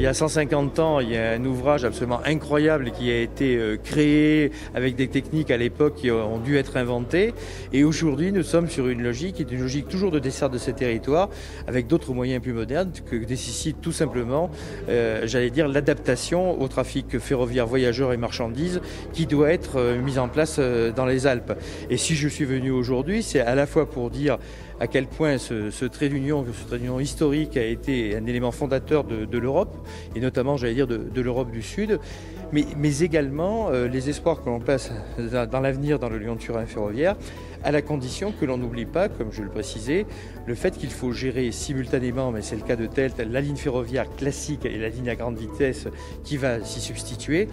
y a 150 ans, il y a un ouvrage absolument incroyable qui a été créé avec des techniques à l'époque qui ont dû être inventées. Et aujourd'hui, nous sommes sur une logique qui est une logique toujours de dessert de ces territoires avec d'autres moyens plus modernes que nécessite tout simplement, j'allais dire, l'adaptation au trafic ferroviaire voyageurs et marchandises qui doit être mise en place dans les Alpes. Et si je suis venu aujourd'hui, c'est à la fois pour dire à quel point ce trait d'union historique a été un élément fondateur de l'Europe, et notamment, j'allais dire, de l'Europe du Sud, mais également les espoirs que l'on place dans l'avenir dans le Lyon-Turin ferroviaire, à la condition que l'on n'oublie pas, comme je le précisais, le fait qu'il faut gérer simultanément, mais c'est le cas de Telt, la ligne ferroviaire classique et la ligne à grande vitesse qui va s'y substituer.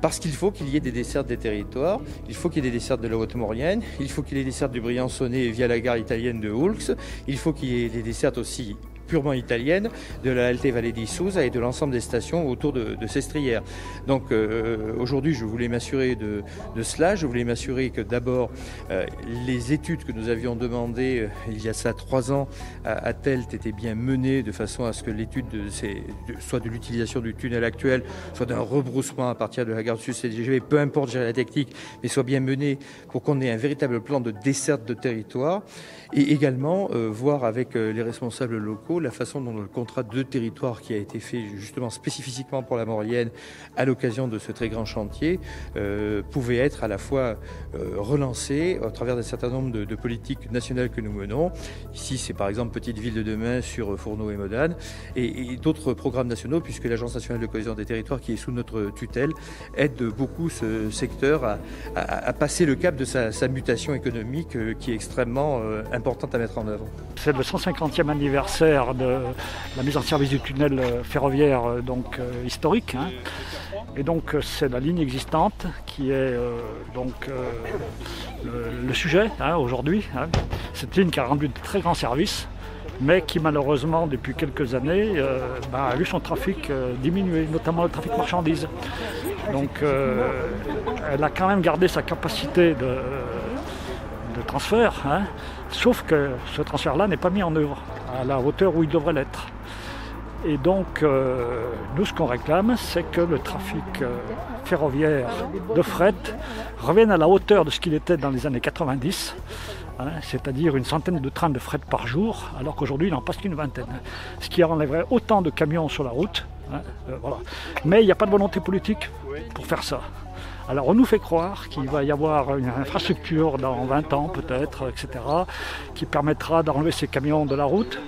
Parce qu'il faut qu'il y ait des dessertes des territoires, il faut qu'il y ait des dessertes de la Haute-Maurienne, il faut qu'il y ait des dessertes du Briançonnais via la gare italienne de Oulx, il faut qu'il y ait des dessertes aussi purement italienne de la Alte Valle di Susa et de l'ensemble des stations autour de Sestrières. Donc aujourd'hui, je voulais m'assurer de cela. Je voulais m'assurer que d'abord, les études que nous avions demandées il y a ça 3 ans à Telt étaient bien menées de façon à ce que l'étude soit de l'utilisation du tunnel actuel, soit d'un rebroussement à partir de la gare Sud-CDG, peu importe gérer la technique, mais soit bien menée pour qu'on ait un véritable plan de desserte de territoire et également voir avec les responsables locaux la façon dont le contrat de territoire qui a été fait justement spécifiquement pour la Maurienne à l'occasion de ce très grand chantier pouvait être à la fois relancé à travers un certain nombre de politiques nationales que nous menons. Ici, c'est par exemple Petite Ville de demain sur Fourneau et Modane et d'autres programmes nationaux puisque l'Agence nationale de cohésion des territoires qui est sous notre tutelle aide beaucoup ce secteur à passer le cap de sa mutation économique qui est extrêmement importante à mettre en œuvre. C'est le 150e anniversaire de la mise en service du tunnel ferroviaire historique. Et donc c'est la ligne existante qui est le sujet aujourd'hui. Cette ligne qui a rendu de très grands services, mais qui malheureusement depuis quelques années a vu son trafic diminuer, notamment le trafic marchandises. Donc elle a quand même gardé sa capacité de transfert, sauf que ce transfert-là n'est pas mis en œuvre à la hauteur où il devrait l'être. Et donc, nous, ce qu'on réclame, c'est que le trafic ferroviaire de fret revienne à la hauteur de ce qu'il était dans les années 90, c'est-à-dire une centaine de trains de fret par jour, alors qu'aujourd'hui, il n'en passe qu'une vingtaine. Ce qui enlèverait autant de camions sur la route. Voilà. Mais il n'y a pas de volonté politique pour faire ça. Alors on nous fait croire qu'il va y avoir une infrastructure dans 20 ans peut-être, etc., qui permettra d'enlever ces camions de la route.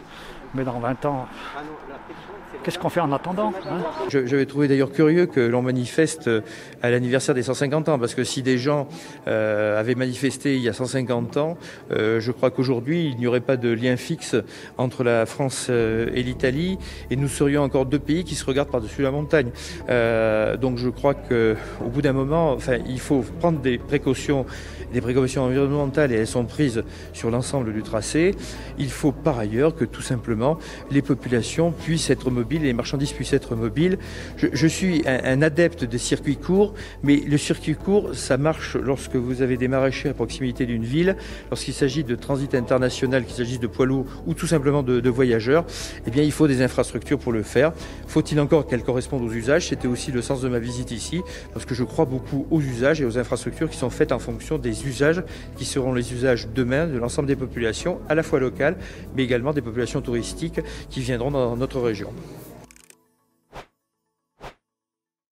Mais dans 20 ans, qu'est-ce qu'on fait en attendant J'avais trouvé d'ailleurs curieux que l'on manifeste à l'anniversaire des 150 ans, parce que si des gens avaient manifesté il y a 150 ans, je crois qu'aujourd'hui, il n'y aurait pas de lien fixe entre la France et l'Italie, et nous serions encore 2 pays qui se regardent par-dessus la montagne. Donc je crois qu'au bout d'un moment, il faut prendre des précautions environnementales, et elles sont prises sur l'ensemble du tracé. Il faut par ailleurs que tout simplement les populations puissent être mobiles et les marchandises puissent être mobiles. Je suis un adepte des circuits courts, mais le circuit court, ça marche lorsque vous avez des maraîchers à proximité d'une ville, lorsqu'il s'agit de transit international, qu'il s'agisse de poids lourds ou tout simplement de voyageurs. Eh bien, il faut des infrastructures pour le faire. Faut-il encore qu'elles correspondent aux usages? C'était aussi le sens de ma visite ici, parce que je crois beaucoup aux usages et aux infrastructures qui sont faites en fonction des usages qui seront les usages demain de l'ensemble des populations, à la fois locales, mais également des populations touristiques qui viendront dans notre région.